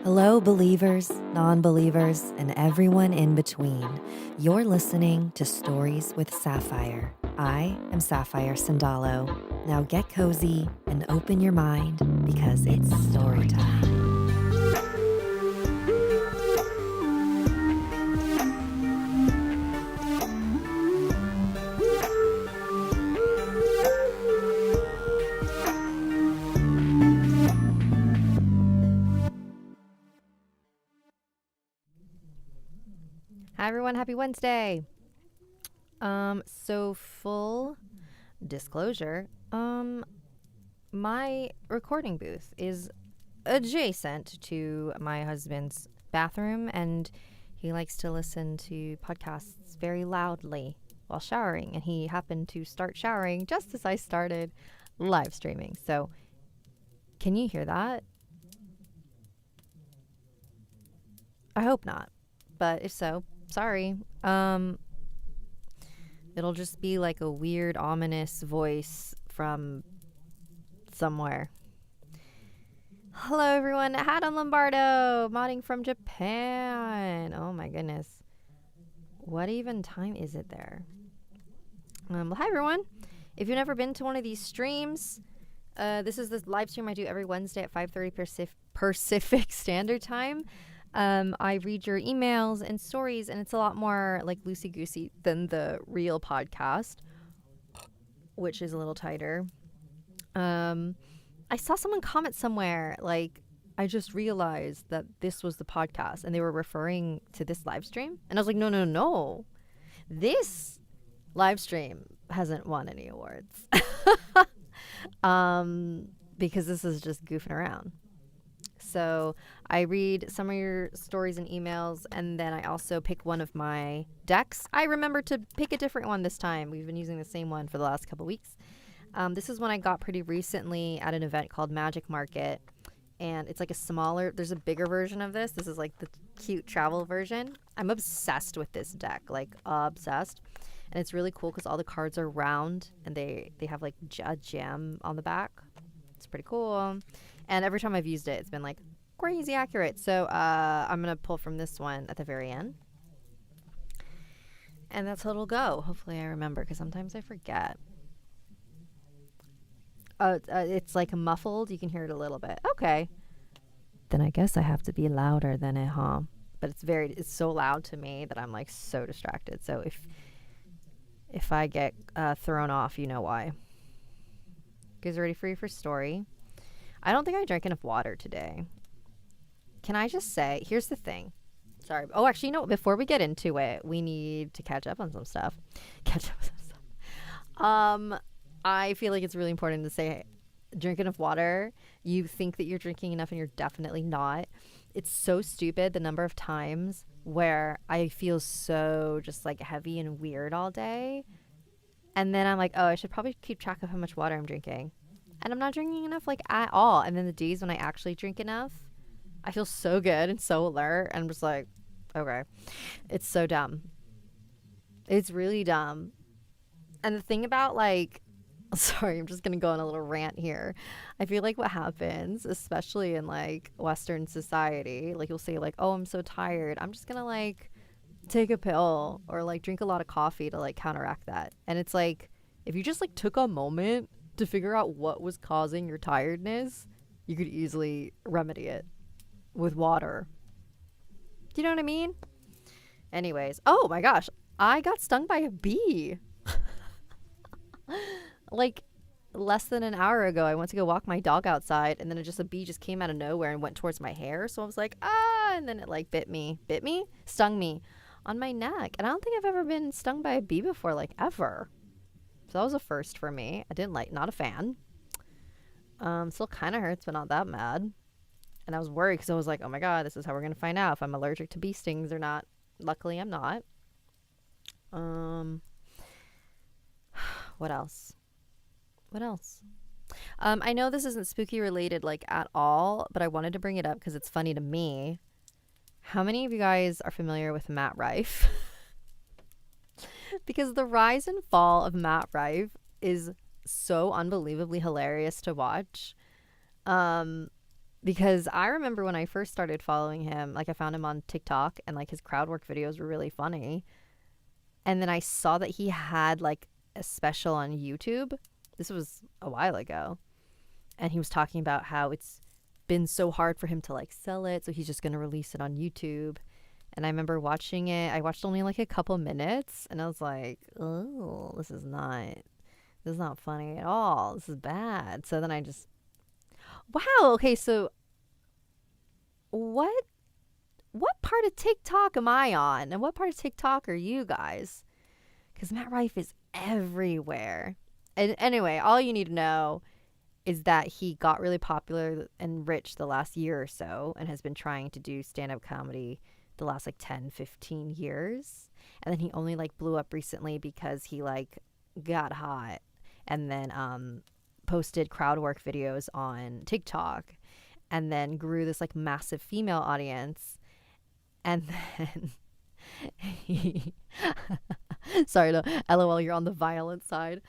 Hello, believers, non-believers, and everyone in between. You're listening to Stories with Sapphire. I am Sapphire Sandalo. Now get cozy and open your mind because it's story time. Hi everyone, happy Wednesday. So full disclosure, my recording booth is adjacent to my husband's bathroom, and he likes to listen to podcasts very loudly while showering, and he happened to start showering just as I started live streaming. So can you hear that? I hope not, but if so, sorry. It'll just be like a weird, ominous voice from somewhere. Hello, everyone. Adam Lombardo, modding from Japan. Oh, my goodness. What even time is it there? Well, hi, everyone. If you've never been to one of these streams, this is the live stream I do every Wednesday at 5:30 Pacific Standard Time. I read your emails and stories, and it's a lot more like loosey-goosey than the real podcast, which is a little tighter. I saw someone comment somewhere, like, I just realized that this was the podcast, and they were referring to this live stream. And I was like, no. This live stream hasn't won any awards. Because this is just goofing around. So I read some of your stories and emails, and then I also pick one of my decks. I remember to pick a different one this time. We've been using the same one for the last couple weeks. This is one I got pretty recently at an event called Magic Market, and it's like there's a bigger version of this. This is like the cute travel version. I'm obsessed with this deck, like obsessed. And it's really cool because all the cards are round, and they have like a gem on the back. It's pretty cool. And every time I've used it, it's been like crazy accurate. So I'm going to pull from this one at the very end. And that's how it'll go. Hopefully I remember, because sometimes I forget. It's like muffled. You can hear it a little bit. Okay. Then I guess I have to be louder than it, huh? But it's so loud to me that I'm like so distracted. So if I get thrown off, you know why. You guys ready for your first story? I don't think I drank enough water today. Can I just say, here's the thing. Sorry. Oh, actually, you know what? Before we get into it, we need to catch up on some stuff. I feel like it's really important to say, drink enough water. You think that you're drinking enough, and you're definitely not. It's so stupid the number of times where I feel so just like heavy and weird all day. And then I'm like, oh, I should probably keep track of how much water I'm drinking. And I'm not drinking enough, like, at all. And then the days when I actually drink enough, I feel so good and so alert. And I'm just like, okay. It's so dumb. It's really dumb. And the thing about, like, sorry, I'm just going to go on a little rant here. I feel like what happens, especially in, like, Western society, like, you'll say, like, oh, I'm so tired. I'm just going to, like, take a pill or, like, drink a lot of coffee to, like, counteract that. And it's like, if you just, like, took a moment to figure out what was causing your tiredness, you could easily remedy it with water. Do you know what I mean? Anyways, oh my gosh, I got stung by a bee. Like, less than an hour ago, I went to go walk my dog outside, and then a bee just came out of nowhere and went towards my hair. So I was like, ah, and then it like stung me on my neck. And I don't think I've ever been stung by a bee before, like ever. So that was a first for me. I didn't not a fan. Still kind of hurts, but not that bad. And I was worried because I was like, oh my God, this is how we're going to find out if I'm allergic to bee stings or not. Luckily, I'm not. What else? I know this isn't spooky related like at all, but I wanted to bring it up because it's funny to me. How many of you guys are familiar with Matt Rife? Because the rise and fall of Matt Rife is so unbelievably hilarious to watch. Because I remember when I first started following him, like I found him on TikTok and like his crowd work videos were really funny. And then I saw that he had like a special on YouTube. This was a while ago. And he was talking about how it's been so hard for him to like sell it. So he's just going to release it on YouTube. And I remember watching it. I watched only like a couple minutes and I was like, oh, this is not funny at all. This is bad. So then I just, wow. Okay. So what part of TikTok am I on? And what part of TikTok are you guys? Because Matt Rife is everywhere. And anyway, all you need to know is that he got really popular and rich the last year or so and has been trying to do stand-up comedy the last like 10, 15 years. And then he only like blew up recently because he like got hot and then posted crowd work videos on TikTok and then grew this like massive female audience. And then he sorry, no, LOL, you're on the violent side.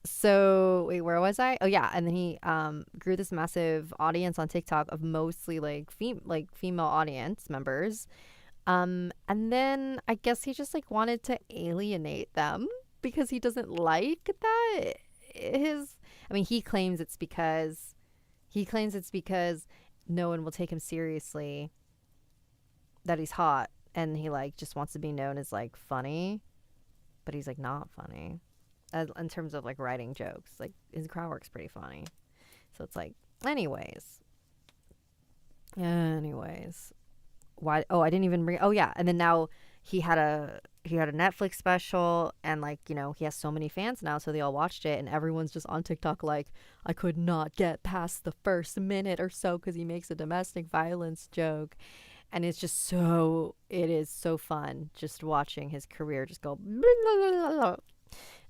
So wait, where was I? Oh yeah, and then he grew this massive audience on TikTok of mostly like female audience members. And then I guess he just like wanted to alienate them because he doesn't like that he claims it's because no one will take him seriously, that he's hot, and he like just wants to be known as like funny, but he's like not funny in terms of like writing jokes. Like his crowd work's pretty funny. So it's like anyways why, oh, I didn't even bring, oh yeah, and then now he had a Netflix special, and like, you know, he has so many fans now, so they all watched it, and everyone's just on TikTok like, I could not get past the first minute or so because he makes a domestic violence joke. And it is so fun just watching his career just go blah, blah, blah, blah.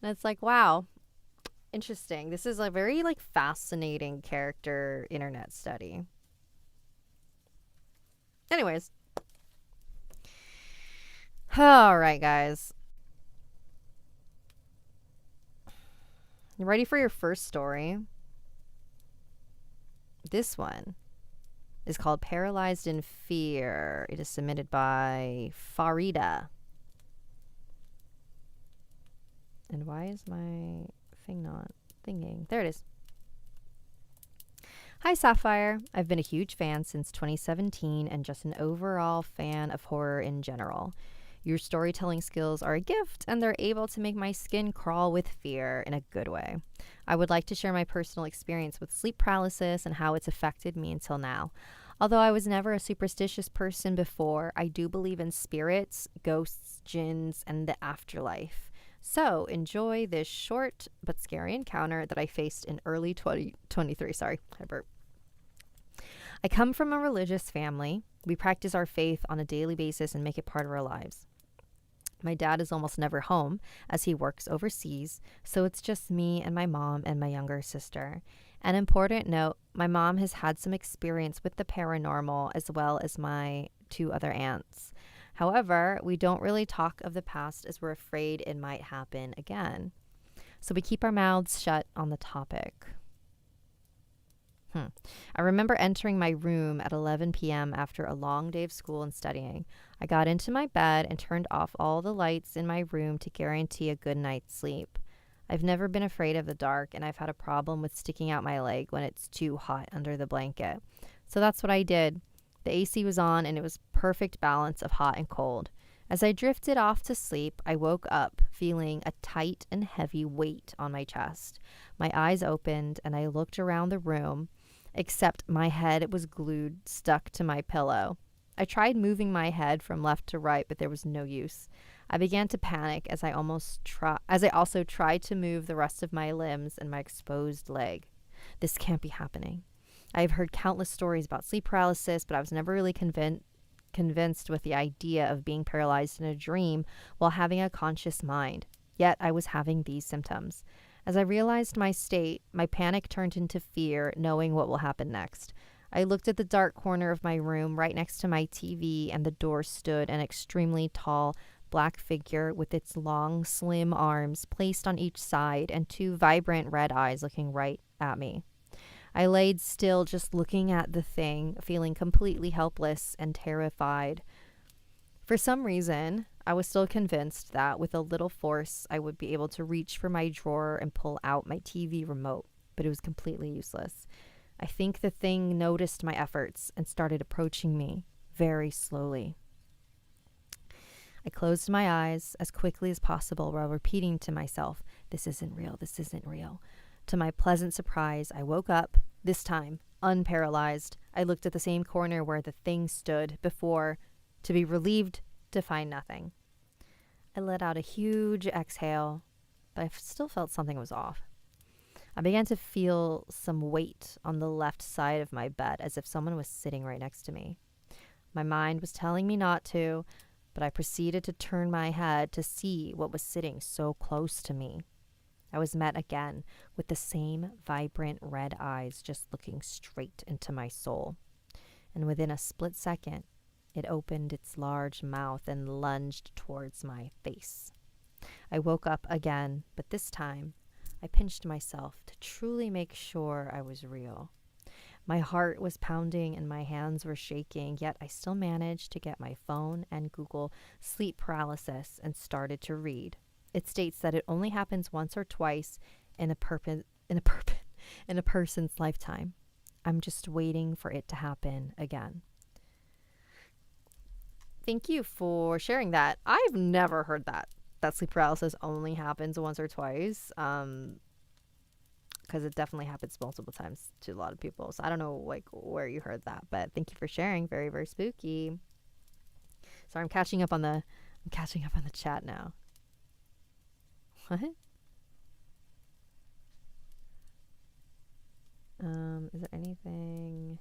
And it's like, wow, interesting. This is a very like fascinating character internet study. Anyways, all right, guys, you ready for your first story? This one is called Paralyzed in Fear. It is submitted by Farida. And why is my thing not thinking? There it is. Hi, Sapphire. I've been a huge fan since 2017 and just an overall fan of horror in general. Your storytelling skills are a gift, and they're able to make my skin crawl with fear in a good way. I would like to share my personal experience with sleep paralysis and how it's affected me until now. Although I was never a superstitious person before, I do believe in spirits, ghosts, jinns, and the afterlife. So enjoy this short but scary encounter that I faced in early 2023. Sorry, I burped. I come from a religious family. We practice our faith on a daily basis and make it part of our lives. My dad is almost never home as he works overseas, so it's just me and my mom and my younger sister. An important note, my mom has had some experience with the paranormal as well as my two other aunts. However, we don't really talk of the past as we're afraid it might happen again. So we keep our mouths shut on the topic. I remember entering my room at 11 p.m. after a long day of school and studying. I got into my bed and turned off all the lights in my room to guarantee a good night's sleep. I've never been afraid of the dark, and I've had a problem with sticking out my leg when it's too hot under the blanket. So that's what I did. The AC was on, and it was perfect balance of hot and cold. As I drifted off to sleep, I woke up feeling a tight and heavy weight on my chest. My eyes opened and I looked around the room, except my head was glued, stuck to my pillow. I tried moving my head from left to right, but there was no use. I began to panic as I also tried to move the rest of my limbs and my exposed leg. This can't be happening. I have heard countless stories about sleep paralysis, but I was never really convinced with the idea of being paralyzed in a dream while having a conscious mind. Yet I was having these symptoms. As I realized my state, my panic turned into fear, knowing what will happen next. I looked at the dark corner of my room right next to my TV, and the door stood an extremely tall black figure with its long, slim arms placed on each side and two vibrant red eyes looking right at me. I laid still, just looking at the thing, feeling completely helpless and terrified. For some reason, I was still convinced that with a little force, I would be able to reach for my drawer and pull out my TV remote, but it was completely useless. I think the thing noticed my efforts and started approaching me very slowly. I closed my eyes as quickly as possible while repeating to myself, "This isn't real, this isn't real." To my pleasant surprise, I woke up, this time unparalyzed. I looked at the same corner where the thing stood before, to be relieved to find nothing. I let out a huge exhale, but I still felt something was off. I began to feel some weight on the left side of my bed, as if someone was sitting right next to me. My mind was telling me not to, but I proceeded to turn my head to see what was sitting so close to me. I was met again with the same vibrant red eyes just looking straight into my soul. And within a split second, it opened its large mouth and lunged towards my face. I woke up again, but this time I pinched myself to truly make sure I was real. My heart was pounding and my hands were shaking, yet I still managed to get my phone and Google sleep paralysis and started to read. It states that it only happens once or twice in a person's lifetime. I'm just waiting for it to happen again. Thank you for sharing that. I've never heard that sleep paralysis only happens once or twice. Because it definitely happens multiple times to a lot of people. So I don't know where you heard that, but thank you for sharing. Very, very spooky. Sorry, I'm catching up on the chat now. What? Is there anything?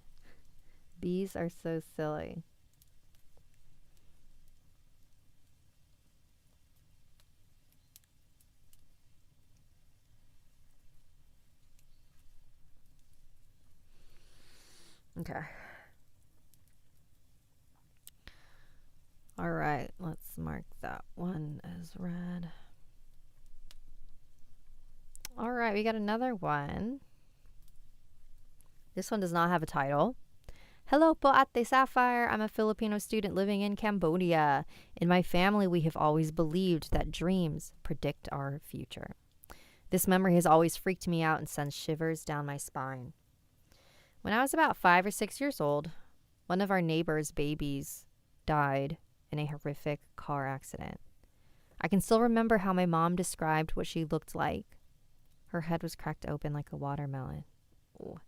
Bees are so silly. Okay. All right, let's mark that one as read. All right, we got another one. This one does not have a title. Hello po Ate Sapphire. I'm a Filipino student living in Cambodia. In my family, we have always believed that dreams predict our future. This memory has always freaked me out and sends shivers down my spine. When I was about 5 or 6 years old, one of our neighbor's babies died in a horrific car accident. I can still remember how my mom described what she looked like. Her head was cracked open like a watermelon. Ooh.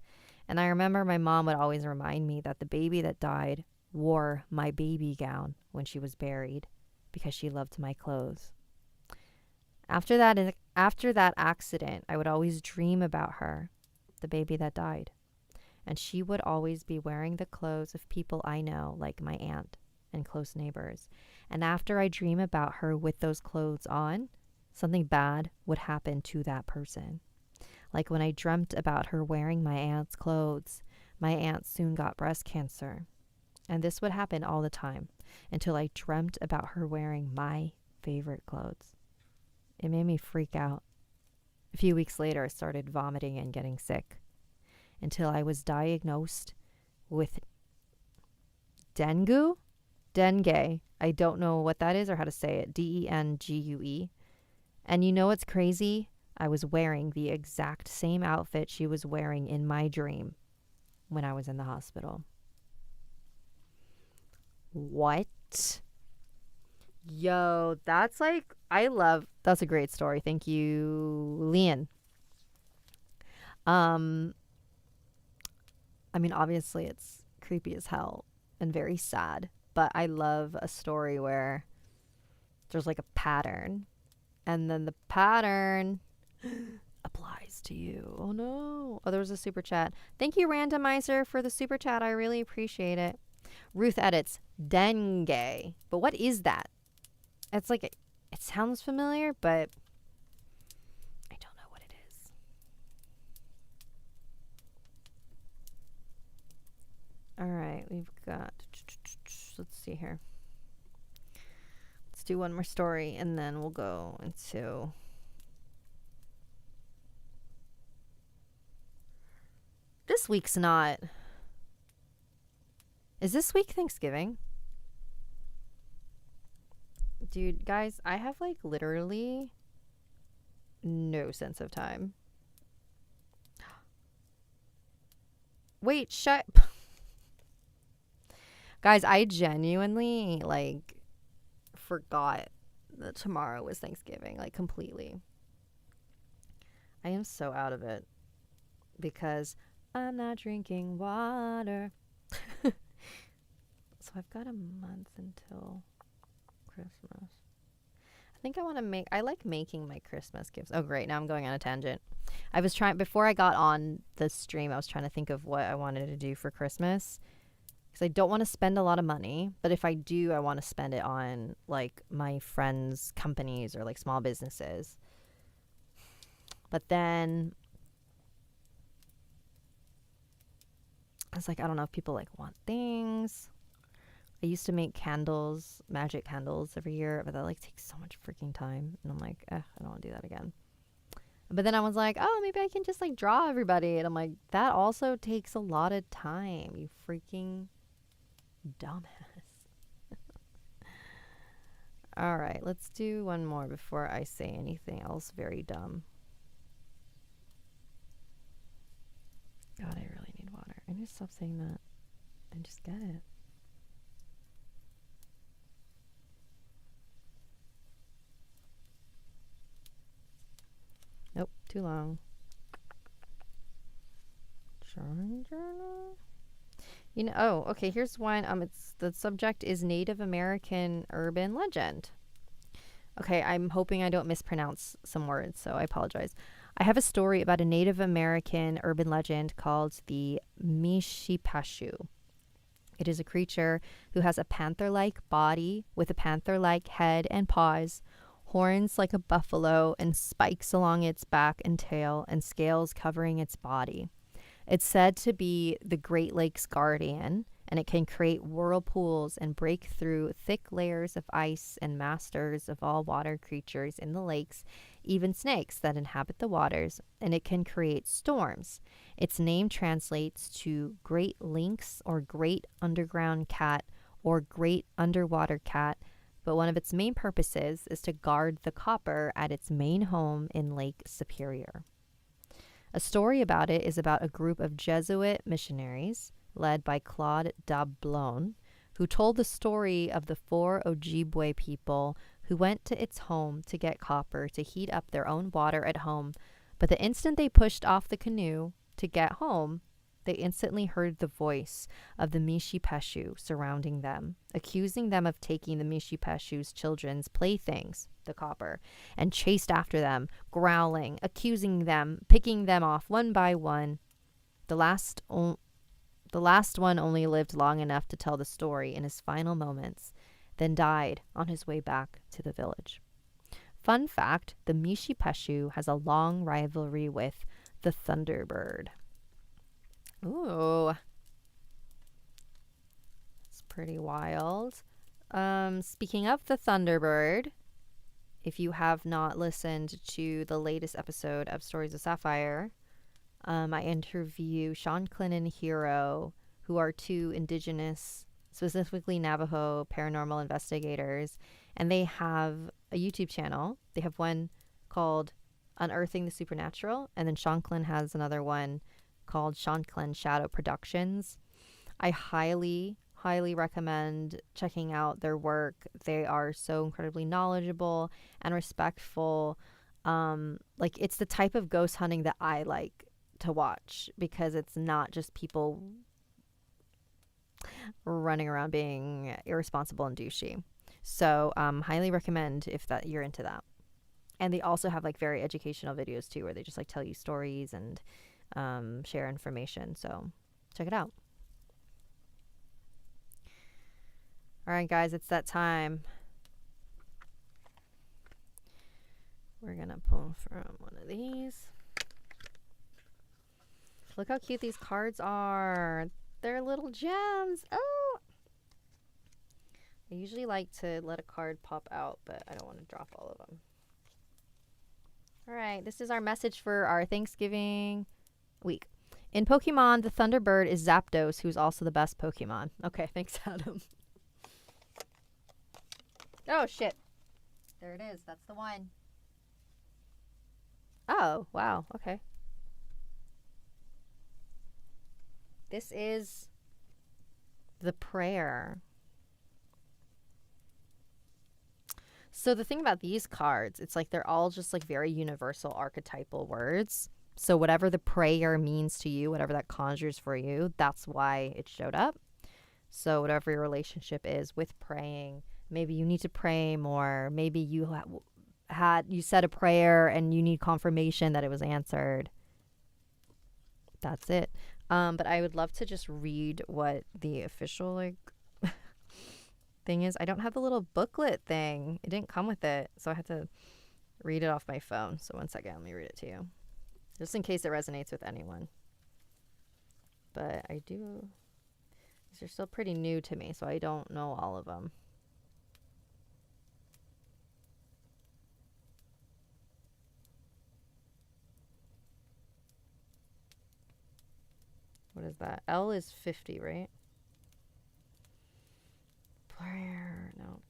And I remember my mom would always remind me that the baby that died wore my baby gown when she was buried because she loved my clothes. After that accident, I would always dream about her, the baby that died. And she would always be wearing the clothes of people I know, like my aunt and close neighbors. And after I dream about her with those clothes on, something bad would happen to that person. Like when I dreamt about her wearing my aunt's clothes, my aunt soon got breast cancer. And this would happen all the time until I dreamt about her wearing my favorite clothes. It made me freak out. A few weeks later, I started vomiting and getting sick until I was diagnosed with dengue. I don't know what that is or how to say it. Dengue. And you know what's crazy? I was wearing the exact same outfit she was wearing in my dream when I was in the hospital. What? Yo, that's like, that's a great story. Thank you, Leon. Um, I mean, obviously it's creepy as hell and very sad, but I love a story where there's like a pattern and then the pattern applies to you. Oh no. Oh, there was a super chat. Thank you, Randomizer, for the super chat. I really appreciate it. Ruth edits, dengue. But what is that? It's like, it sounds familiar, but I don't know what it is. All right, we've got, let's see here. Let's do one more story and then we'll go into this week's not. Is this week Thanksgiving? Dude, guys, I have like literally no sense of time. Wait, shut. Guys, I genuinely like forgot that tomorrow was Thanksgiving, like completely. I am so out of it because I'm not drinking water. So I've got a month until Christmas. I think I like making my Christmas gifts. Oh, great. Now I'm going on a tangent. I was trying, before I got on the stream, I was trying to think of what I wanted to do for Christmas. Because I don't want to spend a lot of money. But if I do, I want to spend it on like my friends' companies or like small businesses. But then I was like, I don't know if people like want things. I used to make candles, magic candles every year, but that like takes so much freaking time. And I'm like, I don't want to do that again. But then I was like, oh, maybe I can just like draw everybody. And I'm like, that also takes a lot of time, you freaking dumbass. All right, let's do one more before I say anything else very dumb. God, I really need water. I need to stop saying that and just get it. Nope, too long. Journal. You know, oh, okay, here's one. It's the subject is Native American urban legend. Okay, I'm hoping I don't mispronounce some words, so I apologize. I have a story about a Native American urban legend called the Mishipashu. It is a creature who has a panther-like body with a panther-like head and paws, horns like a buffalo, and spikes along its back and tail, and scales covering its body. It's said to be the Great Lakes guardian, and it can create whirlpools and break through thick layers of ice, and masters of all water creatures in the lakes, even snakes that inhabit the waters, and it can create storms. Its name translates to Great Lynx or Great Underground Cat or Great Underwater Cat, but one of its main purposes is to guard the copper at its main home in Lake Superior. A story about it is about a group of Jesuit missionaries led by Claude Dablon, who told the story of the 4 Ojibwe people who went to its home to get copper to heat up their own water at home, but the instant they pushed off the canoe to get home, they instantly heard the voice of the Mishipeshu surrounding them, accusing them of taking the Mishipeshu's children's playthings, the copper, and chased after them, growling, accusing them, picking them off one by one. The last one only lived long enough to tell the story in his final moments, then died on his way back to the village. Fun fact, the Mishipeshu has a long rivalry with the Thunderbird. Ooh. It's pretty wild. Speaking of the Thunderbird, if you have not listened to the latest episode of Stories with Sapphire, I interview Sean Clyn and Hero, who are 2 indigenous, specifically Navajo paranormal investigators, and they have a YouTube channel. They have one called Unearthing the Supernatural, and then Sean Clyn has another one called Sean Clyn Shadow Productions. I highly highly recommend checking out their work. They are so incredibly knowledgeable and respectful. Like, it's the type of ghost hunting that I like to watch, because it's not just people running around being irresponsible and douchey. So highly recommend if that you're into that. And they also have like very educational videos too, where they just like tell you stories and share information. So check it out. All right, guys, it's that time. We're going to pull from one of these. Look how cute these cards are. They're little gems. Oh! I usually like to let a card pop out, but I don't want to drop all of them. All right, this is our message for our Thanksgiving week. In Pokemon, the Thunderbird is Zapdos, who's also the best Pokemon. Okay, thanks, Adam. Oh, shit. There it is. That's the one. Oh, wow. Okay. This is the prayer. So the thing about these cards, it's like they're all just like very universal archetypal words. So whatever the prayer means to you, whatever that conjures for you, that's why it showed up. So whatever your relationship is with praying, maybe you need to pray more. Maybe you you said a prayer and you need confirmation that it was answered. That's it. But I would love to just read what the official like thing is. I don't have the little booklet thing. It didn't come with it, so I had to read it off my phone. So one second, let me read it to you, just in case it resonates with anyone. But I do. These are still pretty new to me, so I don't know all of them. What is that? L is 50, right? Prayer, no.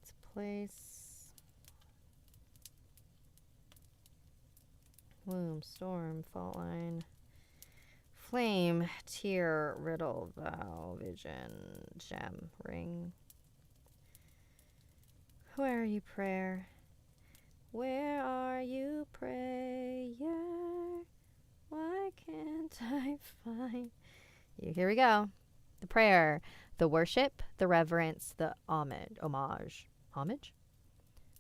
It's place. Womb, storm, fault line. Flame, tear, riddle, vow, vision, gem, ring. Where are you, prayer? Where are you, prayer? Why can't I find you? Here we go. The prayer, the worship, the reverence, the homage. Homage?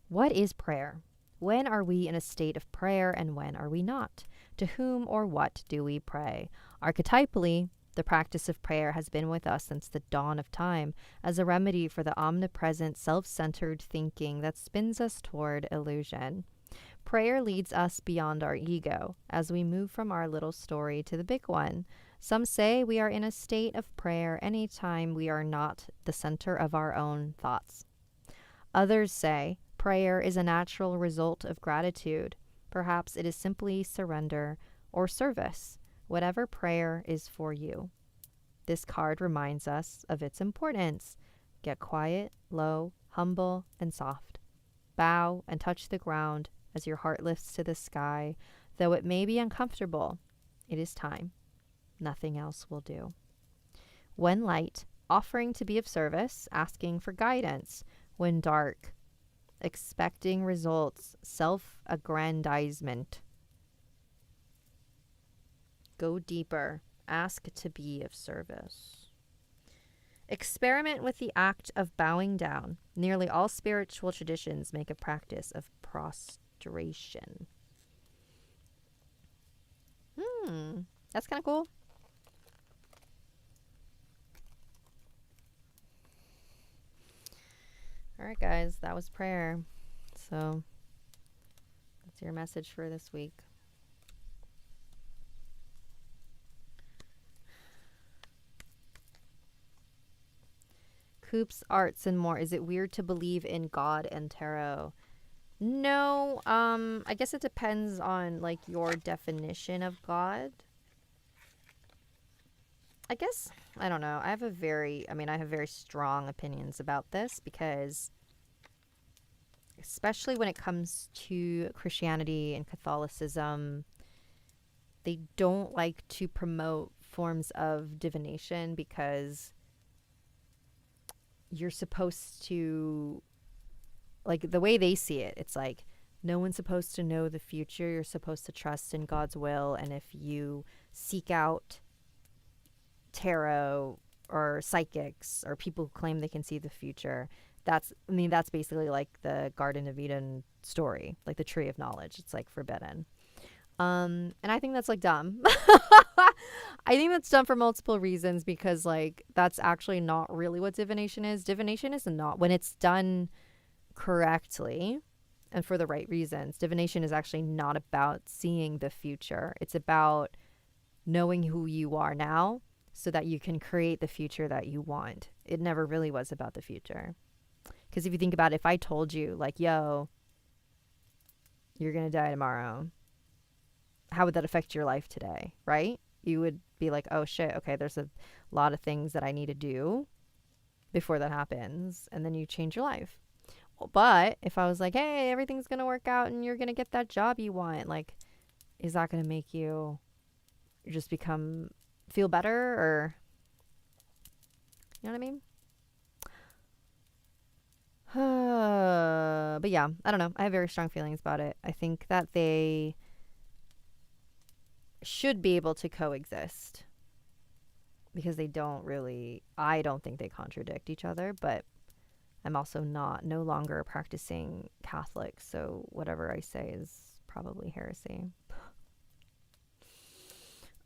What is prayer? When are we in a state of prayer and when are we not? To whom or what do we pray? Archetypally, the practice of prayer has been with us since the dawn of time as a remedy for the omnipresent, self-centered thinking that spins us toward illusion. Prayer leads us beyond our ego as we move from our little story to the big one. Some say we are in a state of prayer anytime we are not the center of our own thoughts. Others say prayer is a natural result of gratitude. Perhaps it is simply surrender or service. Whatever prayer is for you. This card reminds us of its importance. Get quiet, low, humble, and soft. Bow and touch the ground as your heart lifts to the sky. Though it may be uncomfortable, it is time. Nothing else will do. When light, offering to be of service, asking for guidance. When dark, expecting results, self-aggrandizement. Go deeper. Ask to be of service. Experiment with the act of bowing down. Nearly all spiritual traditions make a practice of prostration. That's kind of cool. All right, guys, that was prayer. So that's your message for this week. Coops, arts, and more. Is it weird to believe in God and tarot? No, I guess it depends on like your definition of God. I guess, I don't know. I have very strong opinions about this because especially when it comes to Christianity and Catholicism, they don't like to promote forms of divination because you're supposed to, like, the way they see it, it's like no one's supposed to know the future. You're supposed to trust in God's will. And if you seek out tarot or psychics or people who claim they can see the future, that's basically like the Garden of Eden story, like the tree of knowledge. It's like forbidden. And I think that's like dumb. I think that's dumb for multiple reasons, because like that's actually not really what divination is. Divination is not, when it's done correctly and for the right reasons, divination is actually not about seeing the future. It's about knowing who you are now so that you can create the future that you want. It never really was about the future. Because if you think about it, if I told you like, yo, you're going to die tomorrow, how would that affect your life today, right? You would be like, oh shit, okay, there's a lot of things that I need to do before that happens. And then you change your life. But if I was like, hey, everything's going to work out and you're going to get that job you want, like, is that going to make you just feel better? Or, you know what I mean? But yeah, I don't know. I have very strong feelings about it. I think that they should be able to coexist, because they don't really, I don't think they contradict each other, but I'm also no longer a practicing Catholic, so whatever I say is probably heresy.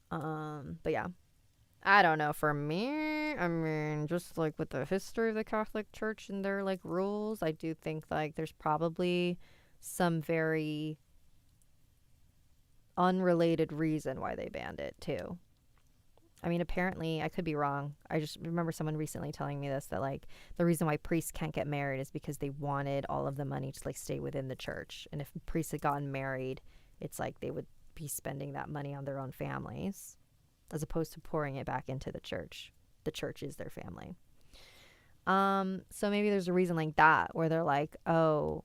But yeah, I don't know. For me, I mean, just like with the history of the Catholic Church and their like rules, I do think like there's probably some very unrelated reason why they banned it too. I mean, apparently, I could be wrong. I just remember someone recently telling me this, that like the reason why priests can't get married is because they wanted all of the money to like stay within the church. And if priests had gotten married, it's like they would be spending that money on their own families as opposed to pouring it back into the church. The church is their family. So maybe there's a reason like that where they're like, oh,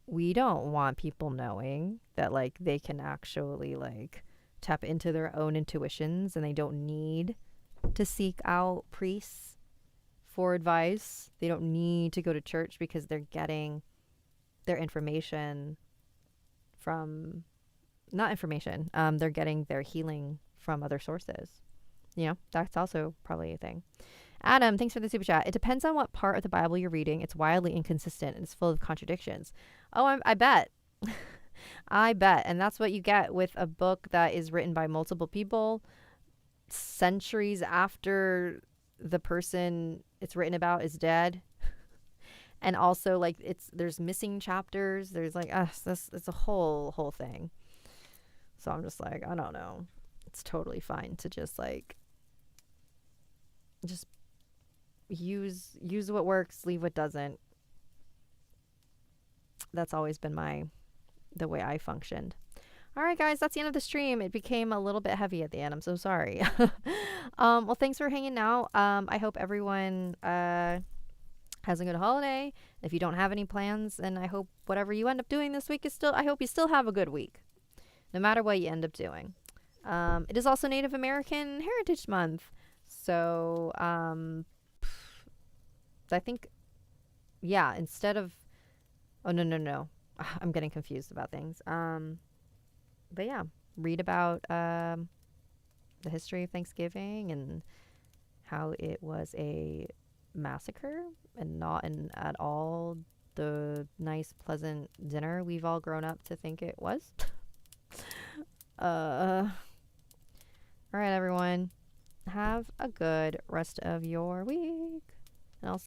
we don't want people knowing that like they can actually like tap into their own intuitions and they don't need to seek out priests for advice. They don't need to go to church because they're getting their information from, they're getting their healing from other sources. You know, that's also probably a thing. Adam, thanks for the super chat. It depends on what part of the Bible you're reading. It's wildly inconsistent and it's full of contradictions. Oh, I bet. I bet. And that's what you get with a book that is written by multiple people centuries after the person it's written about is dead. And also like there's missing chapters. There's like it's a whole thing. So I'm just like, I don't know. It's totally fine to just like use what works, leave what doesn't. That's always been the way I functioned. All right, guys, that's the end of the stream. It became a little bit heavy at the end. I'm so sorry. Well, thanks for hanging out. I hope everyone has a good holiday. If you don't have any plans, and I hope whatever you end up doing this week I hope you still have a good week, no matter what you end up doing. It is also Native American Heritage Month. So, I think, yeah, instead of, oh, no. I'm getting confused about things. But yeah, read about the history of Thanksgiving and how it was a massacre and not at all the nice, pleasant dinner we've all grown up to think it was. All right, everyone. Have a good rest of your week. And I'll